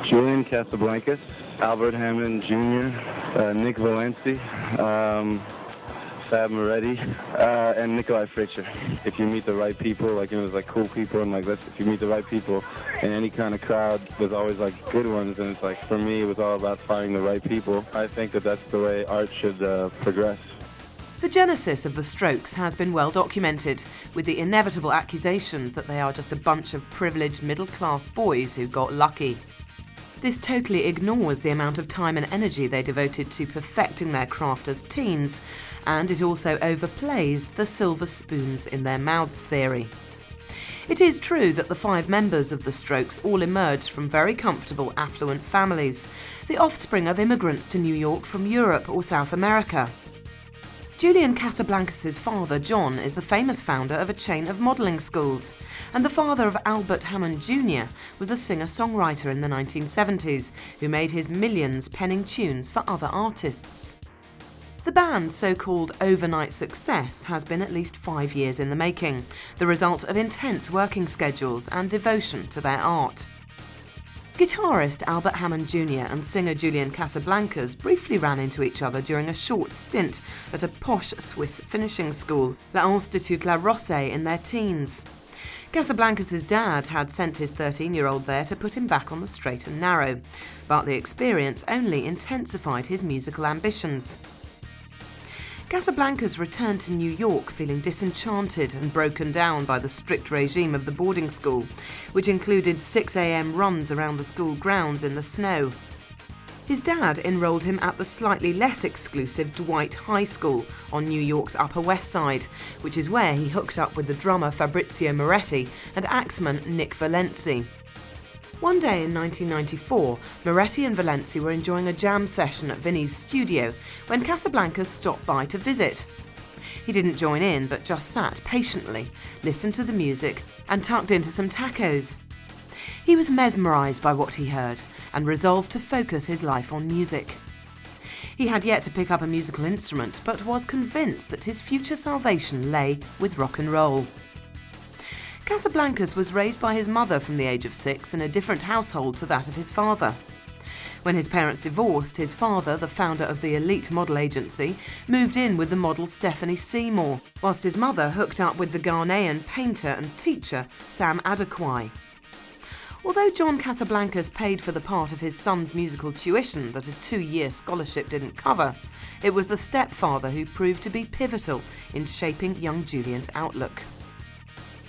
Julian Casablancas, Albert Hammond Jr., Nick Valenci, Fab Moretti, and Nikolai Fritcher. If you meet the right people, like, it was like cool people, and like if you meet the right people in any kind of crowd, there's always like good ones, and it's like, for me, it was all about finding the right people. I think that that's the way art should progress. The genesis of the Strokes has been well documented, with the inevitable accusations that they are just a bunch of privileged middle-class boys who got lucky. This totally ignores the amount of time and energy they devoted to perfecting their craft as teens, and it also overplays the silver spoons in their mouths theory. It is true that the 5 members of the Strokes all emerged from very comfortable, affluent families, the offspring of immigrants to New York from Europe or South America. Julian Casablancas' father, John, is the famous founder of a chain of modelling schools, and the father of Albert Hammond Jr. was a singer-songwriter in the 1970s who made his millions penning tunes for other artists. The band's so-called overnight success has been at least 5 years in the making, the result of intense working schedules and devotion to their art. Guitarist Albert Hammond Jr. and singer Julian Casablancas briefly ran into each other during a short stint at a posh Swiss finishing school, L'Institut La Rosse, in their teens. Casablancas' dad had sent his 13-year-old there to put him back on the straight and narrow, but the experience only intensified his musical ambitions. Casablancas returned to New York feeling disenchanted and broken down by the strict regime of the boarding school, which included 6 a.m. runs around the school grounds in the snow. His dad enrolled him at the slightly less exclusive Dwight High School on New York's Upper West Side, which is where he hooked up with the drummer Fabrizio Moretti and axeman Nick Valenci. One day in 1994, Moretti and Valenci were enjoying a jam session at Vinnie's studio when Casablancas stopped by to visit. He didn't join in, but just sat patiently, listened to the music, and tucked into some tacos. He was mesmerised by what he heard and resolved to focus his life on music. He had yet to pick up a musical instrument, but was convinced that his future salvation lay with rock and roll. Casablancas was raised by his mother from the age of 6 in a different household to that of his father. When his parents divorced, his father, the founder of the elite model agency, moved in with the model Stephanie Seymour, whilst his mother hooked up with the Ghanaian painter and teacher Sam Adequai. Although John Casablancas paid for the part of his son's musical tuition that a 2-year scholarship didn't cover, it was the stepfather who proved to be pivotal in shaping young Julian's outlook.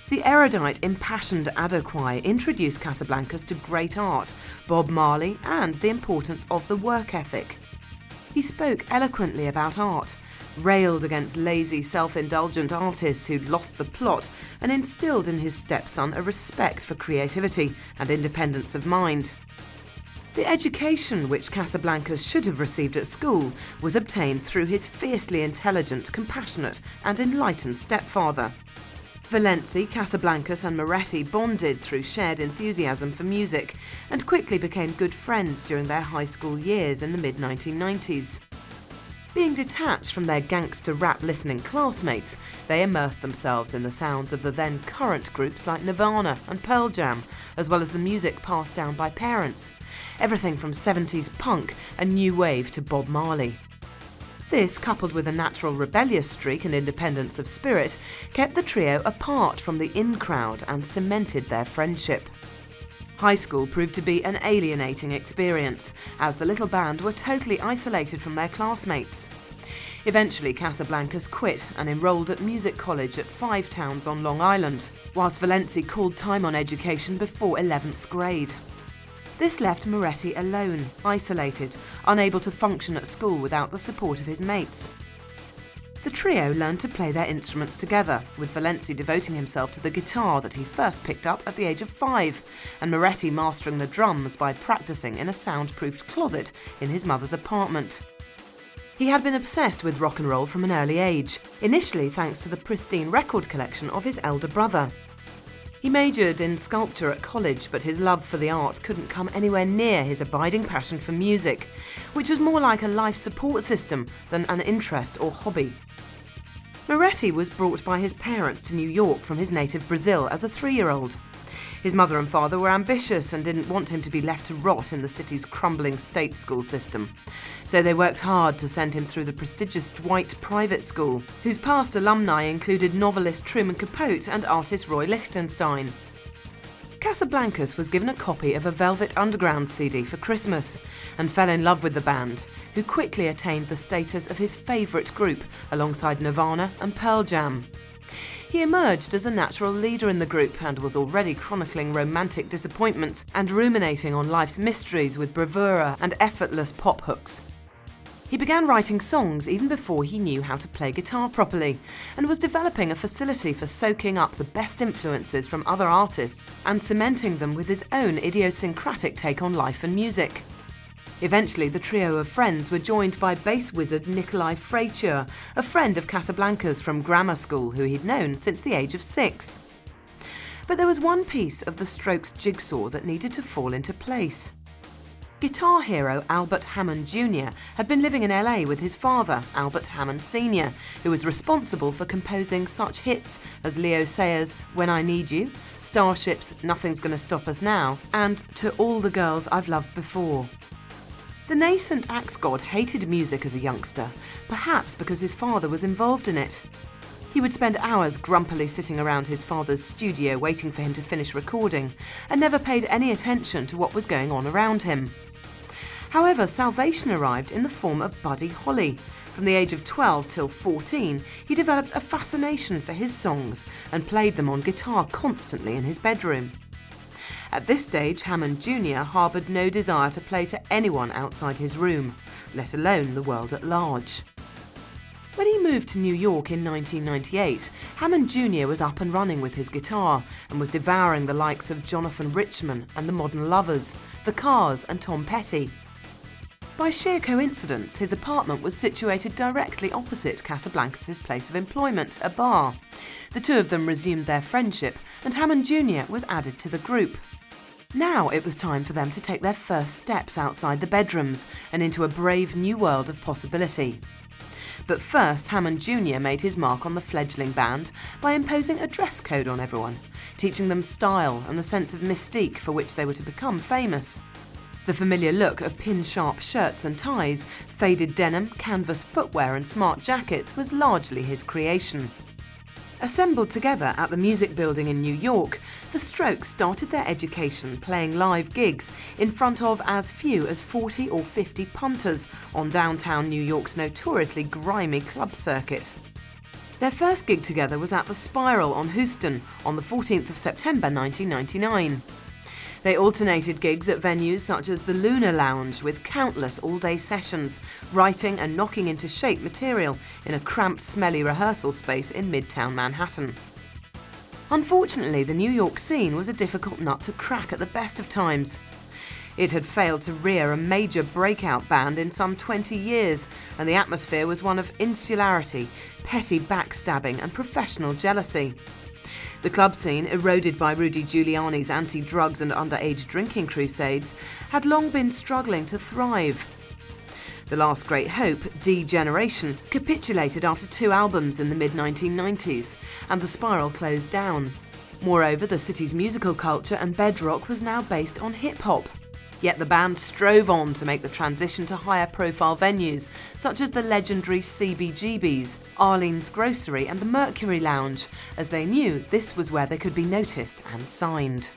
The erudite, impassioned Adequai introduced Casablancas to great art, Bob Marley, and the importance of the work ethic. He spoke eloquently about art, railed against lazy, self-indulgent artists who'd lost the plot, and instilled in his stepson a respect for creativity and independence of mind. The education which Casablancas should have received at school was obtained through his fiercely intelligent, compassionate, and enlightened stepfather. Valenci, Casablancas and Moretti bonded through shared enthusiasm for music and quickly became good friends during their high school years in the mid-1990s. Being detached from their gangster rap listening classmates, they immersed themselves in the sounds of the then current groups like Nirvana and Pearl Jam, as well as the music passed down by parents. Everything from 70s punk and new wave to Bob Marley. This, coupled with a natural rebellious streak and independence of spirit, kept the trio apart from the in-crowd and cemented their friendship. High school proved to be an alienating experience, as the little band were totally isolated from their classmates. Eventually, Casablancas quit and enrolled at music college at Five Towns on Long Island, whilst Valenci called time on education before 11th grade. This left Moretti alone, isolated, unable to function at school without the support of his mates. The trio learned to play their instruments together, with Valenci devoting himself to the guitar that he first picked up at the age of 5, and Moretti mastering the drums by practicing in a soundproofed closet in his mother's apartment. He had been obsessed with rock and roll from an early age, initially thanks to the pristine record collection of his elder brother. He majored in sculpture at college, but his love for the art couldn't come anywhere near his abiding passion for music, which was more like a life support system than an interest or hobby. Moretti was brought by his parents to New York from his native Brazil as a 3-year-old. His mother and father were ambitious and didn't want him to be left to rot in the city's crumbling state school system. So they worked hard to send him through the prestigious Dwight private school, whose past alumni included novelist Truman Capote and artist Roy Lichtenstein. Casablancas was given a copy of a Velvet Underground CD for Christmas and fell in love with the band, who quickly attained the status of his favourite group alongside Nirvana and Pearl Jam. He emerged as a natural leader in the group and was already chronicling romantic disappointments and ruminating on life's mysteries with bravura and effortless pop hooks. He began writing songs even before he knew how to play guitar properly, and was developing a facility for soaking up the best influences from other artists and cementing them with his own idiosyncratic take on life and music. Eventually, the trio of friends were joined by bass wizard Nikolai Fraiture, a friend of Casablanca's from grammar school who he'd known since the age of 6. But there was one piece of the Strokes' jigsaw that needed to fall into place. Guitar hero Albert Hammond Jr. had been living in LA with his father, Albert Hammond Sr., who was responsible for composing such hits as Leo Sayers' When I Need You, Starship's Nothing's Gonna Stop Us Now, and To All the Girls I've Loved Before. The nascent axe god hated music as a youngster, perhaps because his father was involved in it. He would spend hours grumpily sitting around his father's studio waiting for him to finish recording, and never paid any attention to what was going on around him. However, salvation arrived in the form of Buddy Holly. From the age of 12 till 14, he developed a fascination for his songs and played them on guitar constantly in his bedroom. At this stage, Hammond Jr. harboured no desire to play to anyone outside his room, let alone the world at large. When he moved to New York in 1998, Hammond Jr. was up and running with his guitar and was devouring the likes of Jonathan Richman and the Modern Lovers, The Cars and Tom Petty. By sheer coincidence, his apartment was situated directly opposite Casablancas' place of employment, a bar. The two of them resumed their friendship, and Hammond Jr. was added to the group. Now it was time for them to take their first steps outside the bedrooms and into a brave new world of possibility. But first, Hammond Jr. made his mark on the fledgling band by imposing a dress code on everyone, teaching them style and the sense of mystique for which they were to become famous. The familiar look of pin-sharp shirts and ties, faded denim, canvas footwear and smart jackets was largely his creation. Assembled together at the Music Building in New York, the Strokes started their education playing live gigs in front of as few as 40 or 50 punters on downtown New York's notoriously grimy club circuit. Their first gig together was at the Spiral on Houston on the 14th of September 1999. They alternated gigs at venues such as the Lunar Lounge with countless all-day sessions, writing and knocking into shape material in a cramped, smelly rehearsal space in Midtown Manhattan. Unfortunately, the New York scene was a difficult nut to crack at the best of times. It had failed to rear a major breakout band in some 20 years, and the atmosphere was one of insularity, petty backstabbing and professional jealousy. The club scene, eroded by Rudy Giuliani's anti-drugs and underage drinking crusades, had long been struggling to thrive. The last great hope, D-Generation, capitulated after 2 albums in the mid-1990s, and the Spiral closed down. Moreover, the city's musical culture and bedrock was now based on hip-hop. Yet the band strove on to make the transition to higher-profile venues, such as the legendary CBGB's, Arlene's Grocery and the Mercury Lounge, as they knew this was where they could be noticed and signed.